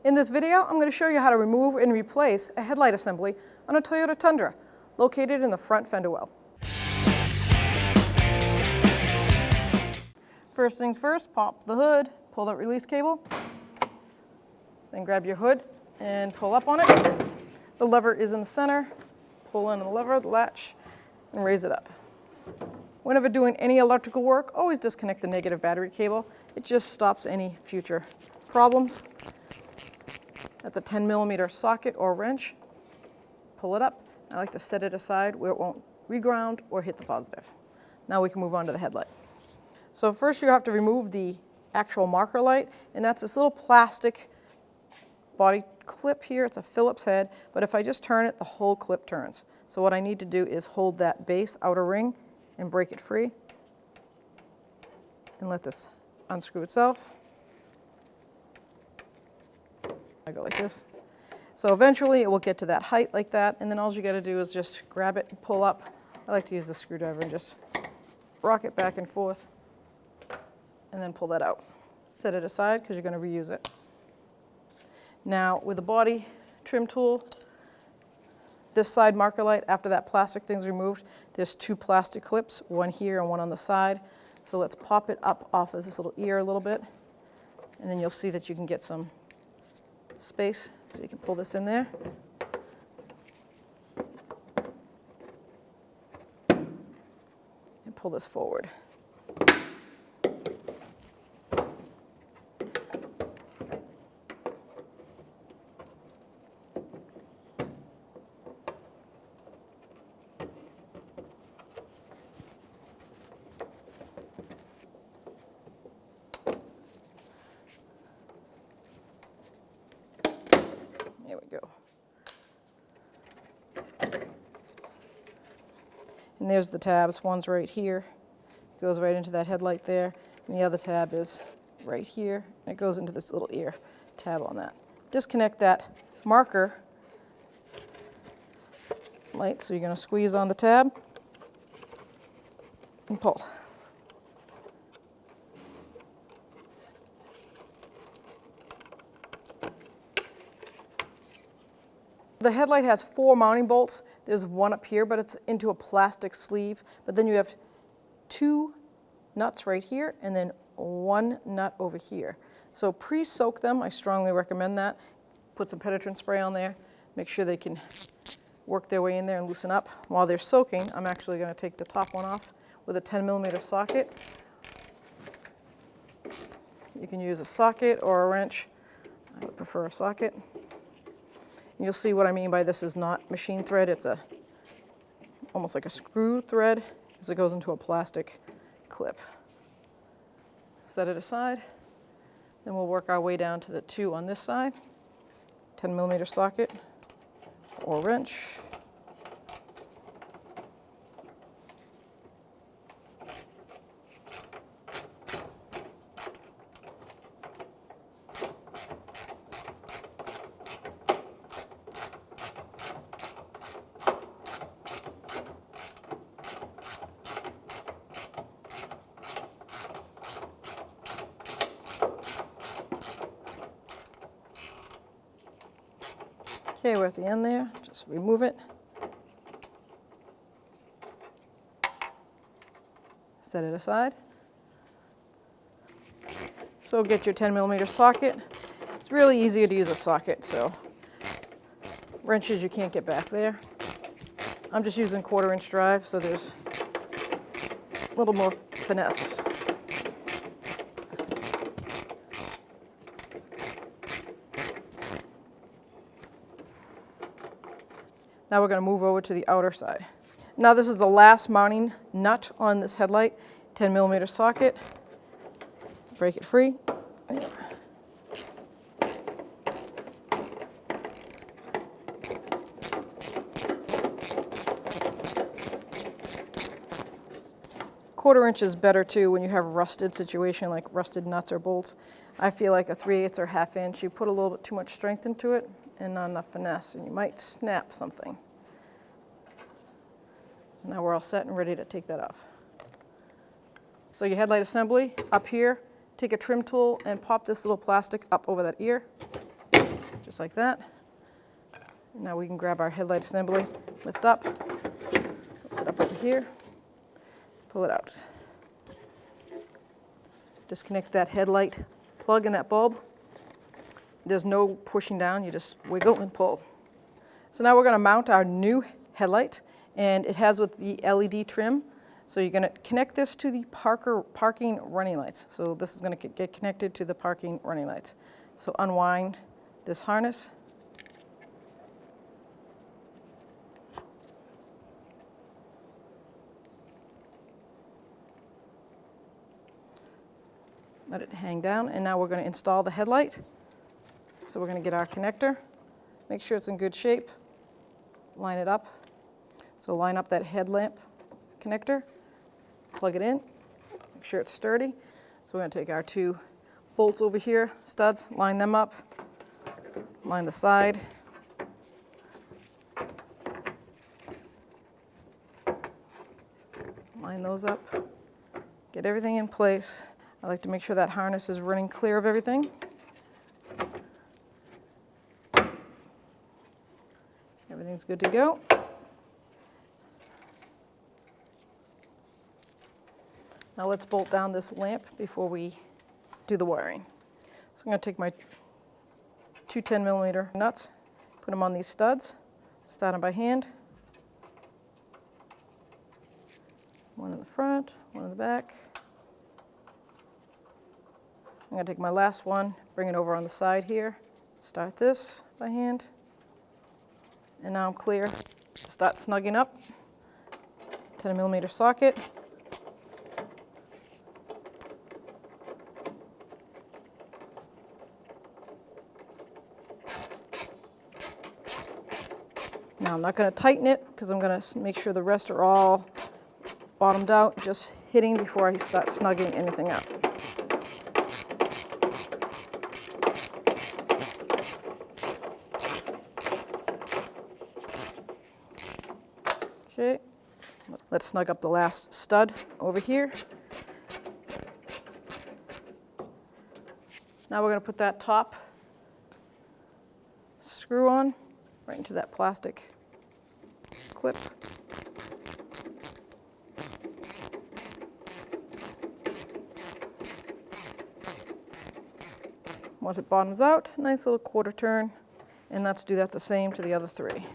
In this video, I'm going to show you how to remove and replace a headlight assembly on a Toyota Tundra, located in the front fender well. First things first, pop the hood, pull that release cable, then grab your hood and pull up on it. The lever is in the center, pull in the lever, the latch, and raise it up. Whenever doing any electrical work, always disconnect the negative battery cable. It just stops any future problems. That's a 10mm socket or wrench. Pull it up. I like to set it aside where it won't reground or hit the positive. Now we can move on to the headlight. So first you have to remove the actual marker light, and that's this little plastic body clip here. It's a Phillips head, but if I just turn it, the whole clip turns. So what I need to do is hold that base outer ring and break it free and let this unscrew itself. I go like this. So eventually it will get to that height like that, and then all you got to do is just grab it and pull up. I like to use the screwdriver and just rock it back and forth and then pull that out. Set it aside because you're going to reuse it. Now with the body trim tool, this side marker light, after that plastic thing's removed, there's two plastic clips, one here and one on the side. So let's pop it up off of this little ear a little bit, and then you'll see that you can get some space, so you can pull this in there. And pull this forward. There we go. And there's the tabs. One's right here, goes right into that headlight there, and the other tab is right here, and it goes into this little ear tab on that. Disconnect that marker light, so you're going to squeeze on the tab and pull. The headlight has 4 mounting bolts. There's one up here, but it's into a plastic sleeve. But then you have 2 nuts right here, and then 1 nut over here. So pre-soak them. I strongly recommend that. Put some penetrant spray on there. Make sure they can work their way in there and loosen up. While they're soaking, I'm actually going to take the top one off with a 10mm socket. You can use a socket or a wrench. I would prefer a socket. You'll see what I mean by this is not machine thread. It's almost like a screw thread as it goes into a plastic clip. Set it aside. Then we'll work our way down to the 2 on this side. 10mm socket or wrench. Okay, we're at the end there. Just remove it. Set it aside. So get your 10mm socket. It's really easy to use a socket, so wrenches you can't get back there. I'm just using 1/4" drive, so there's a little more finesse. Now we're going to move over to the outer side. Now this is the last mounting nut on this headlight. 10mm socket. Break it free. Quarter-inch is better too when you have rusted situation like rusted nuts or bolts. I feel like a 3/8 or 1/2 inch, you put a little bit too much strength into it and not enough finesse, and you might snap something. So now we're all set and ready to take that off. So your headlight assembly up here, take a trim tool and pop this little plastic up over that ear. just like that. And now we can grab our headlight assembly, lift it up over here, pull it out. Disconnect that headlight plug in that bulb. There's no pushing down, you just wiggle and pull. So now we're going to mount our new headlight, and it has with the LED trim. So you're going to connect this to the parking running lights. So this is going to get connected to the parking running lights. So unwind this harness. Let it hang down, and now we're going to install the headlight. So we're going to get our connector, make sure it's in good shape, line it up. So line up that headlamp connector, plug it in, make sure it's sturdy. So we're going to take our 2 bolts over here, studs, line them up, line the side. Line those up, get everything in place. I like to make sure that harness is running clear of everything. Everything's good to go. Now let's bolt down this lamp before we do the wiring. So I'm going to take my 2 10mm nuts, put them on these studs, start them by hand. One in the front, one in the back. I'm going to take my last one, bring it over on the side here, start this by hand, and now I'm clear to start snugging up. 10mm socket. Now I'm not going to tighten it because I'm going to make sure the rest are all bottomed out, just hitting before I start snugging anything up. Okay, let's snug up the last stud over here. Now we're going to put that top screw on right into that plastic clip. Once it bottoms out, nice little quarter turn, and let's do that the same to the other 3.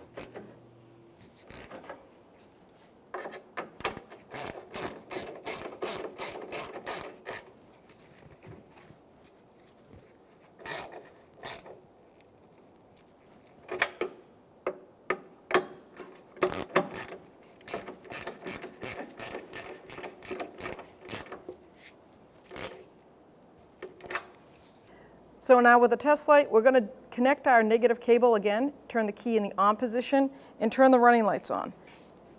So now with the test light, we're going to connect our negative cable again, turn the key in the on position, and turn the running lights on.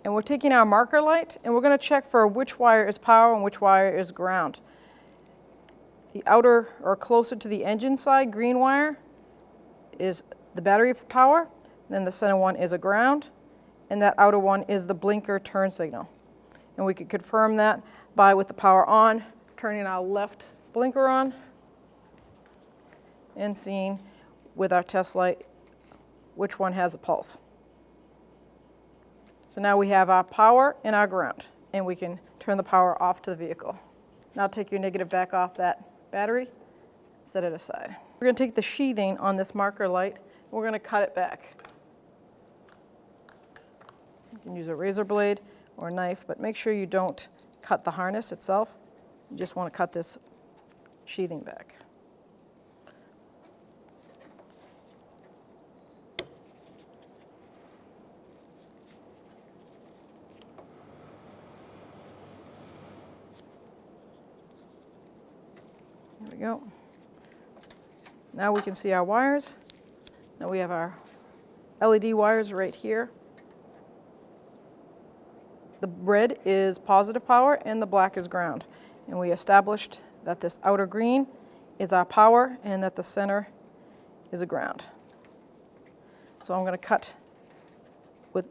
And we're taking our marker light, and we're going to check for which wire is power and which wire is ground. The outer, or closer to the engine side, green wire is the battery for power, then the center one is a ground, and that outer one is the blinker turn signal. And we could confirm that by, with the power on, turning our left blinker on, and seeing with our test light which one has a pulse. So now we have our power and our ground, and we can turn the power off to the vehicle. Now take your negative back off that battery, set it aside. We're going to take the sheathing on this marker light, and we're going to cut it back. You can use a razor blade or a knife, but make sure you don't cut the harness itself. You just want to cut this sheathing back. There we go. Now we can see our wires. Now we have our LED wires right here. The red is positive power and the black is ground. And we established that this outer green is our power and that the center is a ground. So I'm going to cut with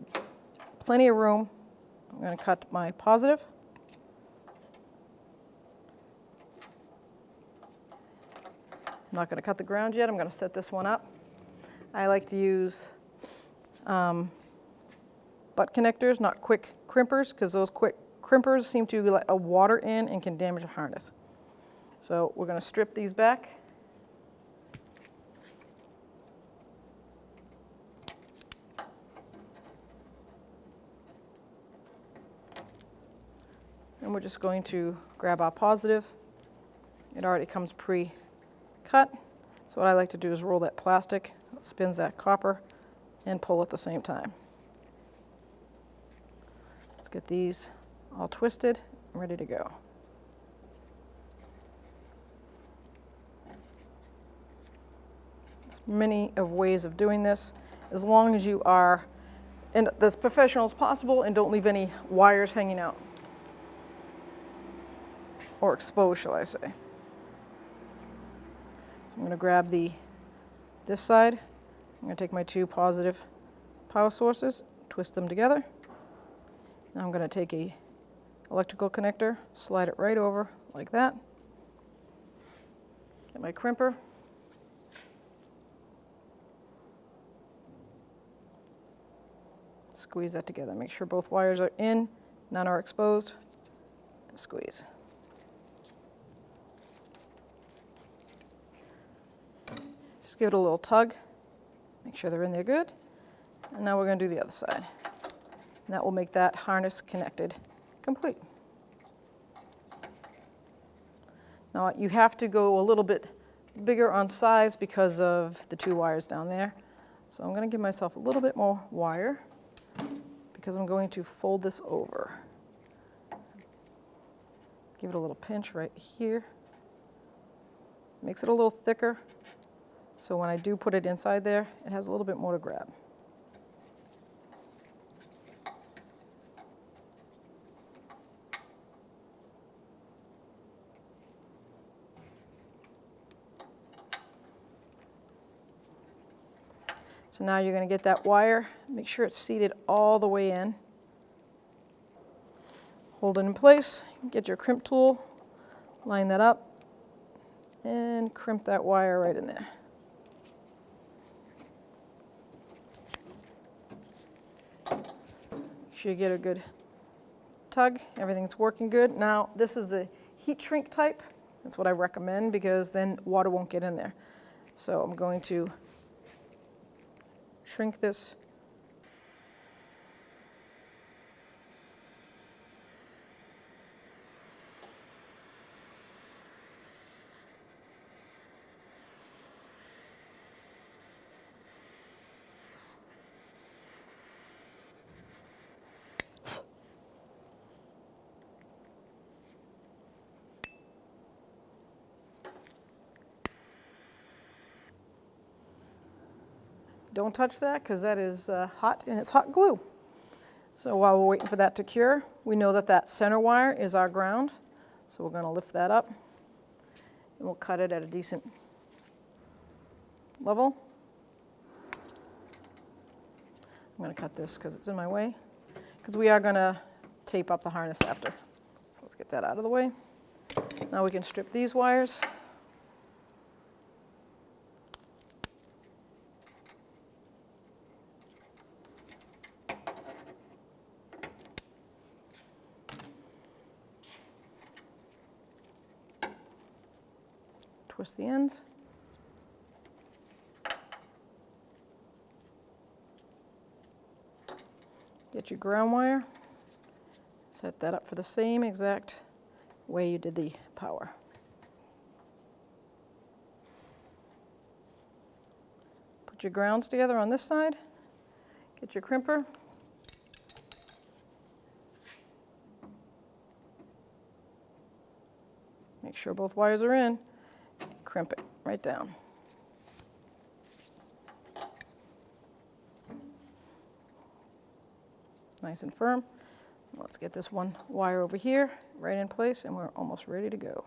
plenty of room. I'm going to cut my positive. I'm not going to cut the ground yet. I'm going to set this one up. I like to use butt connectors, not quick crimpers, because those quick crimpers seem to let a water in and can damage the harness. So we're going to strip these back. And we're just going to grab our positive. It already comes pre-cut. So what I like to do is roll that plastic, so it spins that copper, and pull at the same time. Let's get these all twisted and ready to go. There's many of ways of doing this, as long as you are as professional as possible and don't leave any wires hanging out. Or exposed, shall I say. So I'm going to grab this side. I'm going to take my two positive power sources, twist them together. Now I'm going to take a electrical connector, slide it right over like that. Get my crimper. Squeeze that together. Make sure both wires are in, none are exposed. Squeeze. Just give it a little tug. Make sure they're in there good. And now we're going to do the other side. And that will make that harness connected complete. Now you have to go a little bit bigger on size because of the two wires down there. So I'm going to give myself a little bit more wire because I'm going to fold this over. Give it a little pinch right here. Makes it a little thicker. So when I do put it inside there, it has a little bit more to grab. So now you're going to get that wire, make sure it's seated all the way in. Hold it in place, get your crimp tool, line that up, and crimp that wire right in there. Make sure you get a good tug, everything's working good. Now this is the heat shrink type. That's what I recommend because then water won't get in there. So I'm going to shrink this. Don't touch that because that is hot and it's hot glue. So while we're waiting for that to cure, we know that that center wire is our ground. So we're going to lift that up and we'll cut it at a decent level. I'm going to cut this because it's in my way because we are going to tape up the harness after. So let's get that out of the way. Now we can strip these wires. Twist the ends. Get your ground wire. Set that up for the same exact way you did the power. Put your grounds together on this side. Get your crimper. Make sure both wires are in. Crimp it right down. Nice and firm. Let's get this one wire over here right in place and we're almost ready to go.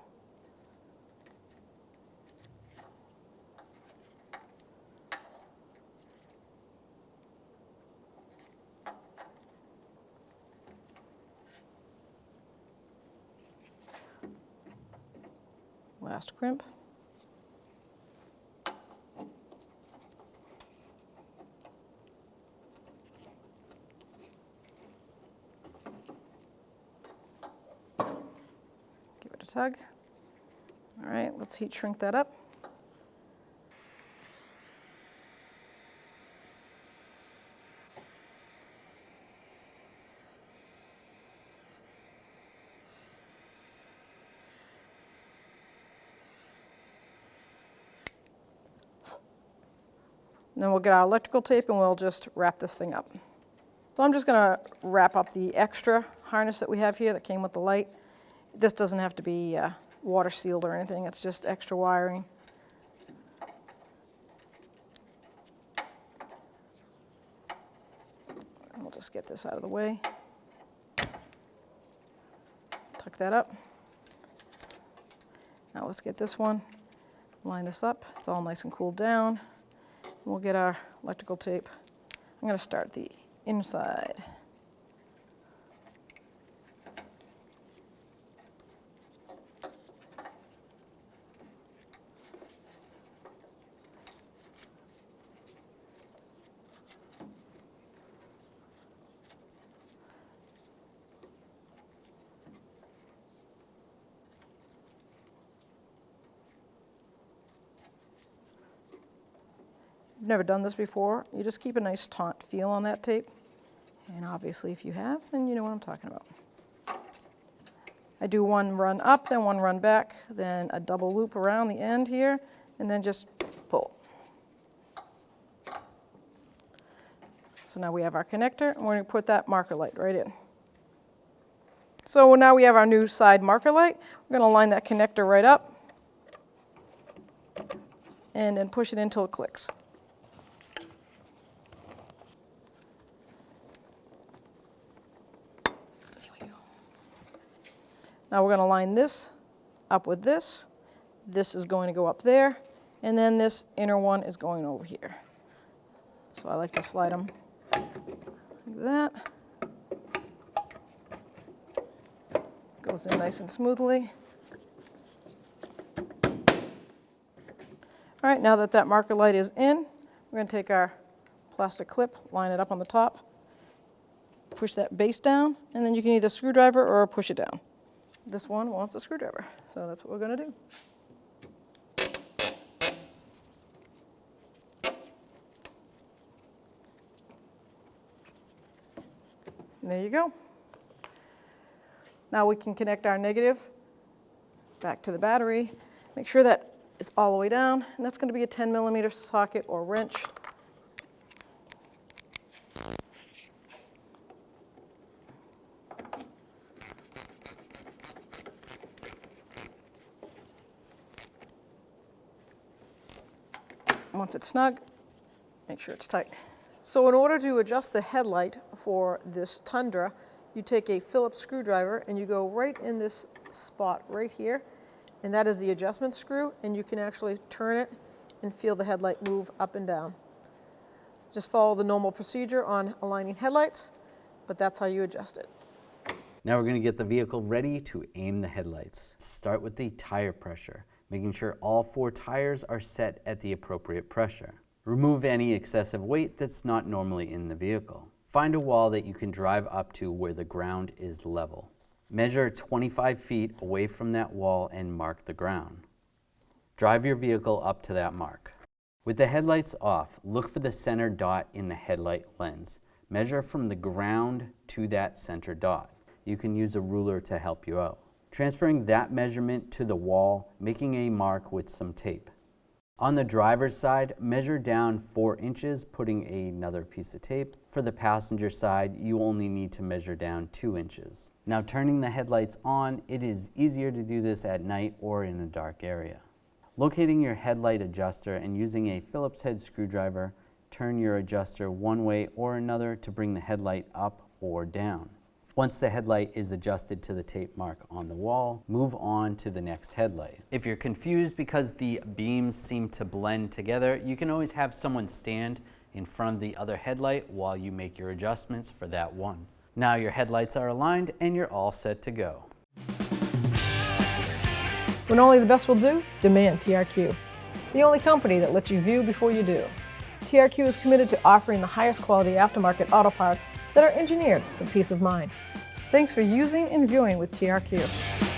Last crimp. tug. All right, let's heat shrink that up. Then we'll get our electrical tape and we'll just wrap this thing up. So I'm just going to wrap up the extra harness that we have here that came with the light. This doesn't have to be water sealed or anything, it's just extra wiring. And we'll just get this out of the way. Tuck that up. Now let's get this one, line this up. It's all nice and cooled down. We'll get our electrical tape. I'm going to start the inside. You've never done this before, you just keep a nice taut feel on that tape. And obviously if you have, then you know what I'm talking about. I do one run up, then one run back, then a double loop around the end here, and then just pull. So now we have our connector, and we're going to put that marker light right in. So now we have our new side marker light. We're going to line that connector right up, and then push it in until it clicks. Now we're going to line this up with this. This is going to go up there, and then this inner one is going over here. So I like to slide them like that. Goes in nice and smoothly. All right, now that that marker light is in, we're going to take our plastic clip, line it up on the top, push that base down, and then you can either screwdriver or push it down. This one wants a screwdriver, so that's what we're going to do. And there you go. Now we can connect our negative back to the battery. Make sure that it's all the way down, and that's going to be a 10mm socket or wrench. Once it's snug, make sure it's tight. So in order to adjust the headlight for this Tundra, you take a Phillips screwdriver and you go right in this spot right here, and that is the adjustment screw, and you can actually turn it and feel the headlight move up and down. Just follow the normal procedure on aligning headlights, but that's how you adjust it. Now we're going to get the vehicle ready to aim the headlights. Start with the tire pressure, making sure all 4 tires are set at the appropriate pressure. Remove any excessive weight that's not normally in the vehicle. Find a wall that you can drive up to where the ground is level. Measure 25 feet away from that wall and mark the ground. Drive your vehicle up to that mark. With the headlights off, look for the center dot in the headlight lens. Measure from the ground to that center dot. You can use a ruler to help you out. Transferring that measurement to the wall, making a mark with some tape. On the driver's side, measure down 4 inches, putting another piece of tape. For the passenger side, you only need to measure down 2 inches. Now turning the headlights on, it is easier to do this at night or in a dark area. Locating your headlight adjuster and using a Phillips head screwdriver, turn your adjuster one way or another to bring the headlight up or down. Once the headlight is adjusted to the tape mark on the wall, move on to the next headlight. If you're confused because the beams seem to blend together, you can always have someone stand in front of the other headlight while you make your adjustments for that one. Now your headlights are aligned and you're all set to go. When only the best will do, demand TRQ. The only company that lets you view before you do. TRQ is committed to offering the highest quality aftermarket auto parts that are engineered for peace of mind. Thanks for using and viewing with TRQ.